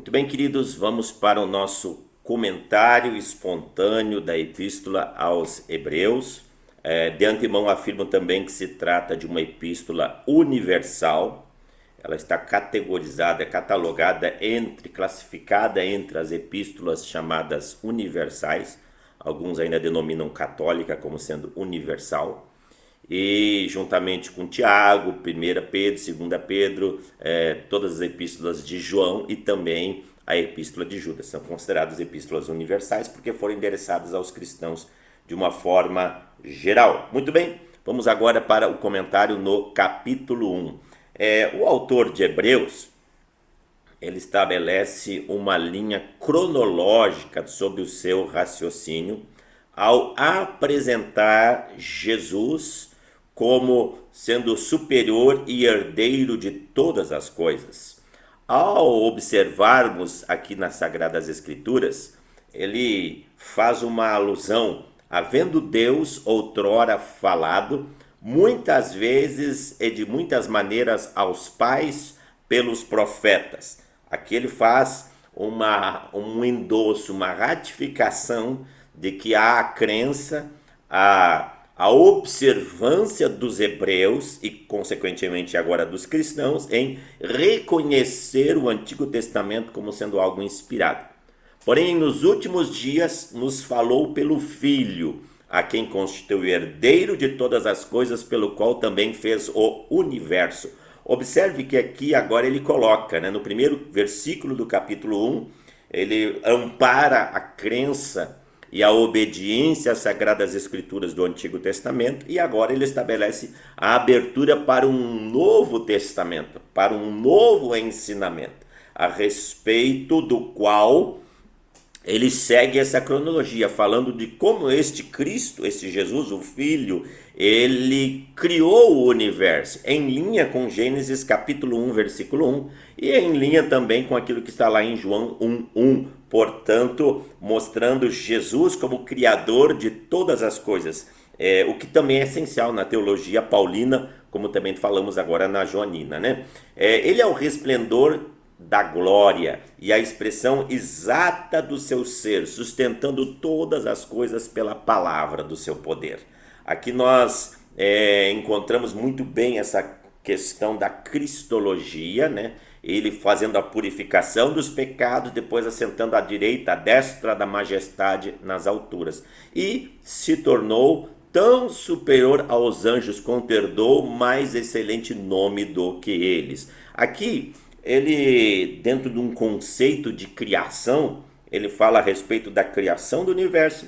Muito bem, queridos, vamos para o nosso comentário espontâneo da Epístola aos Hebreus. De antemão afirmo também que se trata de uma epístola universal. Ela está categorizada, catalogada classificada entre as epístolas chamadas universais. Alguns ainda denominam católica como sendo universal. E juntamente com Tiago, 1 Pedro, 2 Pedro, todas as epístolas de João e também a epístola de Judas são consideradas epístolas universais porque foram endereçadas aos cristãos de uma forma geral. Muito bem, vamos agora para o comentário no capítulo 1. O autor de Hebreus, ele estabelece uma linha cronológica sobre o seu raciocínio ao apresentar Jesus como sendo superior e herdeiro de todas as coisas. Ao observarmos aqui nas Sagradas Escrituras, ele faz uma alusão, havendo Deus outrora falado, muitas vezes e de muitas maneiras aos pais pelos profetas. Aqui ele faz um endosso, uma ratificação de que há a crença, a observância dos hebreus e, consequentemente, agora dos cristãos, em reconhecer o Antigo Testamento como sendo algo inspirado. Porém, nos últimos dias, nos falou pelo Filho, a quem constituiu herdeiro de todas as coisas, pelo qual também fez o universo. Observe que aqui agora ele coloca, no primeiro versículo do capítulo 1, ele ampara a crença e a obediência às Sagradas Escrituras do Antigo Testamento, e agora ele estabelece a abertura para um novo testamento, para um novo ensinamento, a respeito do qual ele segue essa cronologia, falando de como este Cristo, este Jesus, o Filho, ele criou o universo, em linha com Gênesis capítulo 1, versículo 1, e em linha também com aquilo que está lá em João 1:1, portanto, mostrando Jesus como criador de todas as coisas, o que também é essencial na teologia paulina, como também falamos agora na joanina, ele é o resplendor da glória e a expressão exata do seu ser, sustentando todas as coisas pela palavra do seu poder. Aqui nós encontramos muito bem essa questão da cristologia, ele fazendo a purificação dos pecados, depois assentando à direita, à destra da majestade nas alturas, e se tornou tão superior aos anjos, quanto herdou mais excelente nome do que eles. Aqui ele, dentro de um conceito de criação, ele fala a respeito da criação do universo.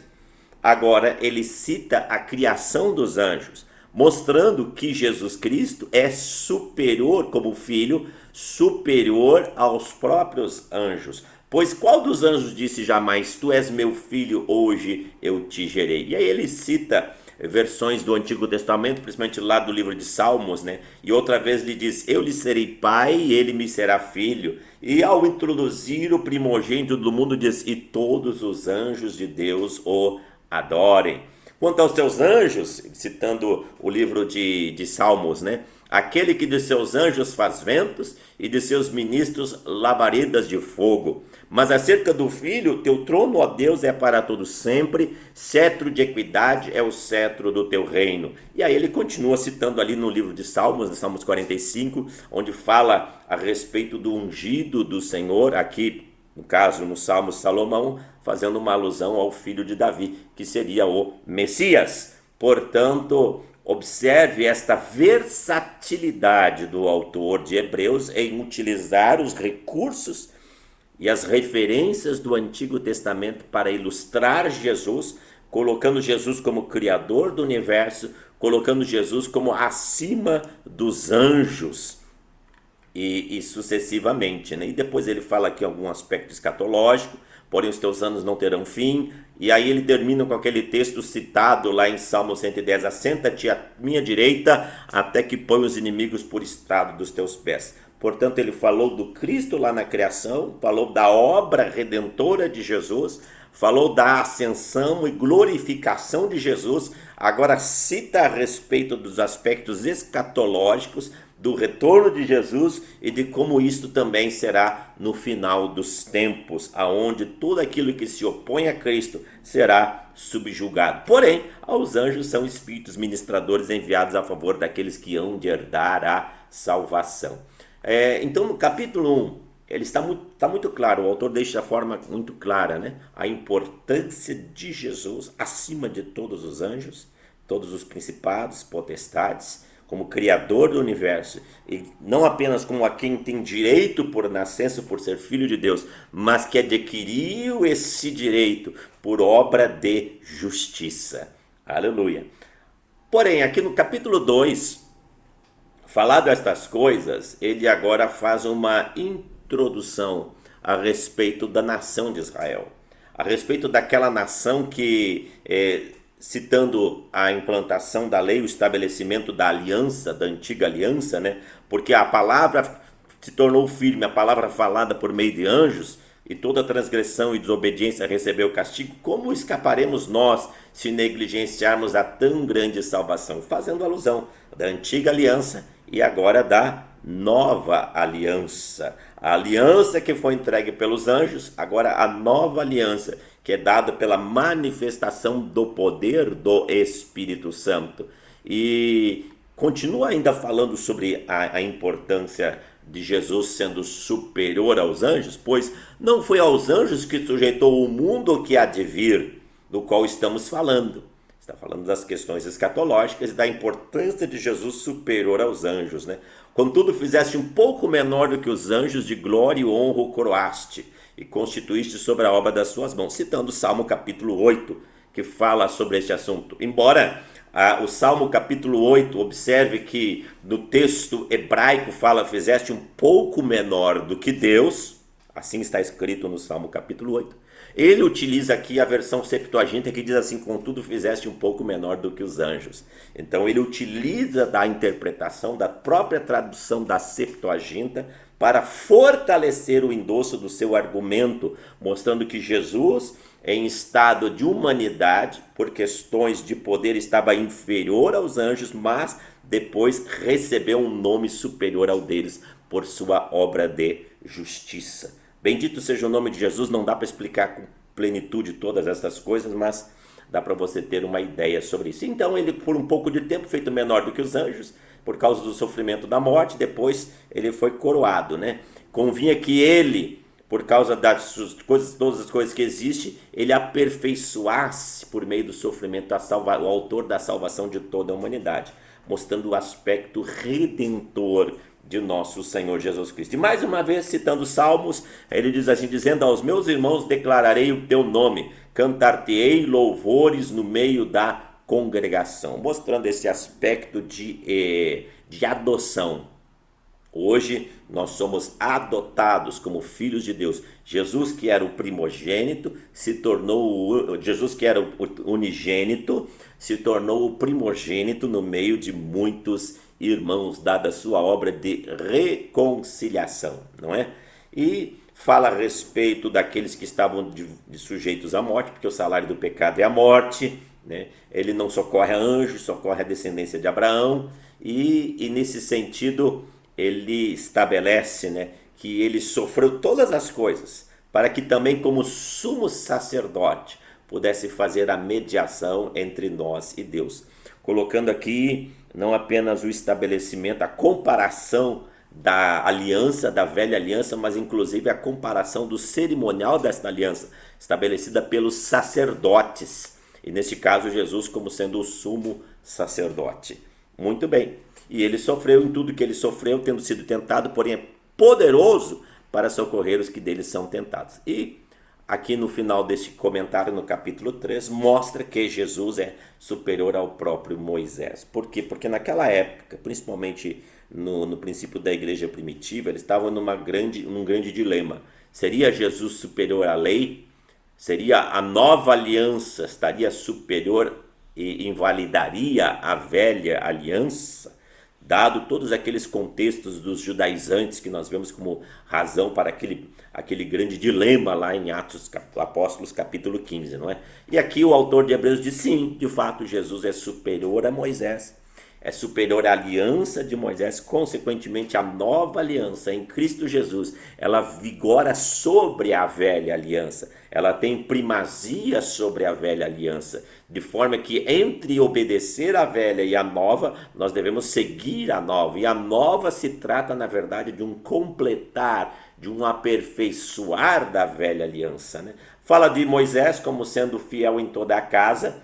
Agora ele cita a criação dos anjos, mostrando que Jesus Cristo é superior como filho, superior aos próprios anjos. Pois qual dos anjos disse jamais, tu és meu filho, hoje eu te gerei? E aí ele cita versões do Antigo Testamento, principalmente lá do livro de Salmos, e outra vez ele diz, eu lhe serei pai e ele me será filho. E ao introduzir o primogênito do mundo diz, e todos os anjos de Deus o adorem. Quanto aos seus anjos, citando o livro de Salmos, aquele que de seus anjos faz ventos e de seus ministros labaredas de fogo. Mas acerca do Filho, teu trono, ó Deus, é para todo sempre, cetro de equidade é o cetro do teu reino. E aí ele continua citando ali no livro de Salmos, Salmos 45, onde fala a respeito do ungido do Senhor, aqui, no caso, no Salmo Salomão, fazendo uma alusão ao filho de Davi, que seria o Messias. Portanto, observe esta versatilidade do autor de Hebreus em utilizar os recursos e as referências do Antigo Testamento para ilustrar Jesus, colocando Jesus como criador do universo, colocando Jesus como acima dos anjos e sucessivamente. E depois ele fala aqui algum aspecto escatológico, porém os teus anos não terão fim, e aí ele termina com aquele texto citado lá em Salmo 110, assenta-te à minha direita, até que põe os inimigos por estrado dos teus pés. Portanto, ele falou do Cristo lá na criação, falou da obra redentora de Jesus, falou da ascensão e glorificação de Jesus, agora cita a respeito dos aspectos escatológicos, do retorno de Jesus e de como isto também será no final dos tempos, aonde tudo aquilo que se opõe a Cristo será subjugado. Porém, aos anjos são espíritos ministradores enviados a favor daqueles que hão de herdar a salvação. Então, no capítulo 1, ele está muito claro, o autor deixa de forma muito clara, né, a importância de Jesus acima de todos os anjos, todos os principados, potestades, como criador do universo, e não apenas como a quem tem direito por nascença, por ser filho de Deus, mas que adquiriu esse direito por obra de justiça. Aleluia. Porém, aqui no capítulo 2, falado estas coisas, ele agora faz uma introdução a respeito da nação de Israel, a respeito daquela nação que citando a implantação da lei, o estabelecimento da aliança, da antiga aliança, né? Porque a palavra se tornou firme, a palavra falada por meio de anjos, e toda transgressão e desobediência recebeu castigo. Como escaparemos nós se negligenciarmos a tão grande salvação? Fazendo alusão da antiga aliança e agora da nova aliança. A aliança que foi entregue pelos anjos, agora a nova aliança, que é dada pela manifestação do poder do Espírito Santo. E continua ainda falando sobre a importância de Jesus sendo superior aos anjos, pois não foi aos anjos que sujeitou o mundo que há de vir, do qual estamos falando. Está falando das questões escatológicas e da importância de Jesus superior aos anjos, né? Contudo, fizeste um pouco menor do que os anjos, de glória e honra o coroaste, e constituíste sobre a obra das suas mãos, citando o Salmo capítulo 8, que fala sobre este assunto. Embora o Salmo capítulo 8, observe que no texto hebraico fala, fizeste um pouco menor do que Deus, assim está escrito no Salmo capítulo 8, ele utiliza aqui a versão Septuaginta, que diz assim, contudo fizeste um pouco menor do que os anjos. Então ele utiliza da interpretação da própria tradução da Septuaginta para fortalecer o endosso do seu argumento, mostrando que Jesus, em estado de humanidade, por questões de poder, estava inferior aos anjos, mas depois recebeu um nome superior ao deles por sua obra de justiça. Bendito seja o nome de Jesus. Não dá para explicar com plenitude todas essas coisas, mas dá para você ter uma ideia sobre isso. Então ele, por um pouco de tempo, feito menor do que os anjos, por causa do sofrimento da morte, depois ele foi coroado, né? Convinha que ele, por causa das coisas, todas as coisas que existem, ele aperfeiçoasse por meio do sofrimento o autor da salvação de toda a humanidade, mostrando o aspecto redentor de nosso Senhor Jesus Cristo. E mais uma vez, citando os Salmos, ele diz assim, dizendo, aos meus irmãos declararei o teu nome, cantar-te-ei louvores no meio da congregação, mostrando esse aspecto de adoção. Hoje nós somos adotados como filhos de Deus. Jesus, que era o primogênito, Jesus, que era o unigênito, se tornou o primogênito no meio de muitos irmãos, dada a sua obra de reconciliação, não é? E fala a respeito daqueles que estavam de sujeitos à morte, porque o salário do pecado é a morte, né? Ele não socorre a anjos, socorre a descendência de Abraão, e nesse sentido ele estabelece, né, que ele sofreu todas as coisas, para que também como sumo sacerdote pudesse fazer a mediação entre nós e Deus, colocando aqui não apenas o estabelecimento, a comparação da aliança, da velha aliança, mas inclusive a comparação do cerimonial desta aliança, estabelecida pelos sacerdotes, e neste caso Jesus como sendo o sumo sacerdote. Muito bem, e ele sofreu em tudo que ele sofreu, tendo sido tentado, porém é poderoso para socorrer os que dele são tentados. E aqui no final deste comentário, no capítulo 3, mostra que Jesus é superior ao próprio Moisés. Por quê? Porque naquela época, principalmente no princípio da igreja primitiva, eles estavam num grande dilema. Seria Jesus superior à lei? Seria a nova aliança, estaria superior e invalidaria a velha aliança? Dado todos aqueles contextos dos judaizantes que nós vemos como razão para aquele grande dilema lá em Atos Apóstolos capítulo 15, não é? E aqui o autor de Hebreus diz sim, de fato Jesus é superior a Moisés. É superior à aliança de Moisés, consequentemente a nova aliança em Cristo Jesus, ela vigora sobre a velha aliança, ela tem primazia sobre a velha aliança, de forma que entre obedecer a velha e a nova, nós devemos seguir a nova, e a nova se trata na verdade de um completar, de um aperfeiçoar da velha aliança, né? Fala de Moisés como sendo fiel em toda a casa,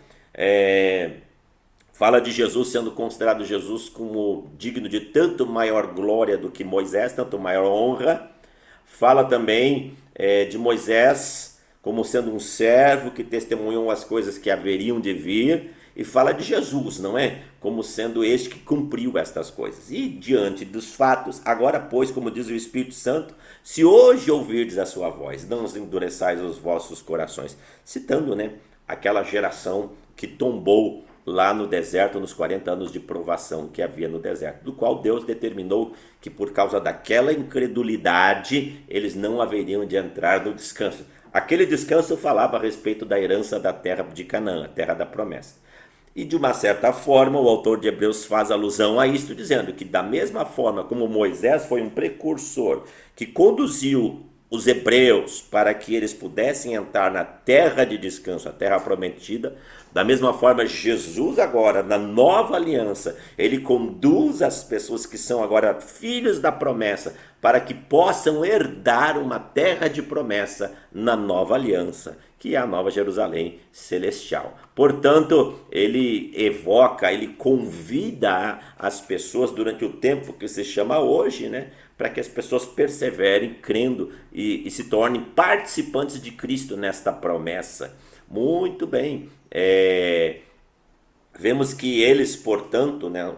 fala de Jesus sendo considerado Jesus como digno de tanto maior glória do que Moisés, tanto maior honra. Fala também de Moisés como sendo um servo que testemunhou as coisas que haveriam de vir. E fala de Jesus, não é? Como sendo este que cumpriu estas coisas. E diante dos fatos, agora pois, como diz o Espírito Santo, se hoje ouvirdes a sua voz, não os endureçais os vossos corações. Citando, né, aquela geração que tombou lá no deserto, nos 40 anos de provação que havia no deserto, do qual Deus determinou que por causa daquela incredulidade eles não haveriam de entrar no descanso. Aquele descanso falava a respeito da herança da terra de Canaã, a terra da promessa. E de uma certa forma o autor de Hebreus faz alusão a isto, dizendo que da mesma forma como Moisés foi um precursor que conduziu os hebreus para que eles pudessem entrar na terra de descanso, a terra prometida, da mesma forma Jesus agora, na nova aliança, ele conduz as pessoas que são agora filhos da promessa para que possam herdar uma terra de promessa na nova aliança, que é a Nova Jerusalém celestial. Portanto, ele evoca, ele convida as pessoas durante o tempo que se chama hoje, né, para que as pessoas perseverem crendo e se tornem participantes de Cristo nesta promessa. Muito bem. Vemos que eles, portanto, né,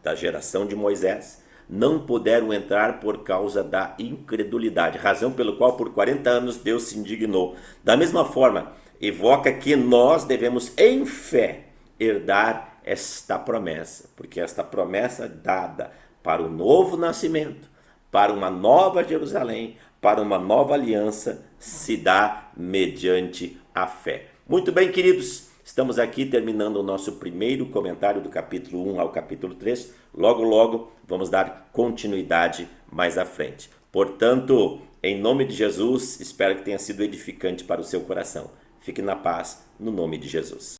da geração de Moisés, não puderam entrar por causa da incredulidade, razão pelo qual por 40 anos Deus se indignou. Da mesma forma, evoca que nós devemos, em fé, herdar esta promessa, porque esta promessa é dada para o novo nascimento, para uma nova Jerusalém, para uma nova aliança, se dá mediante a fé. Muito bem, queridos, estamos aqui terminando o nosso primeiro comentário do capítulo 1 ao capítulo 3. Logo, logo, vamos dar continuidade mais à frente. Portanto, em nome de Jesus, espero que tenha sido edificante para o seu coração. Fique na paz, no nome de Jesus.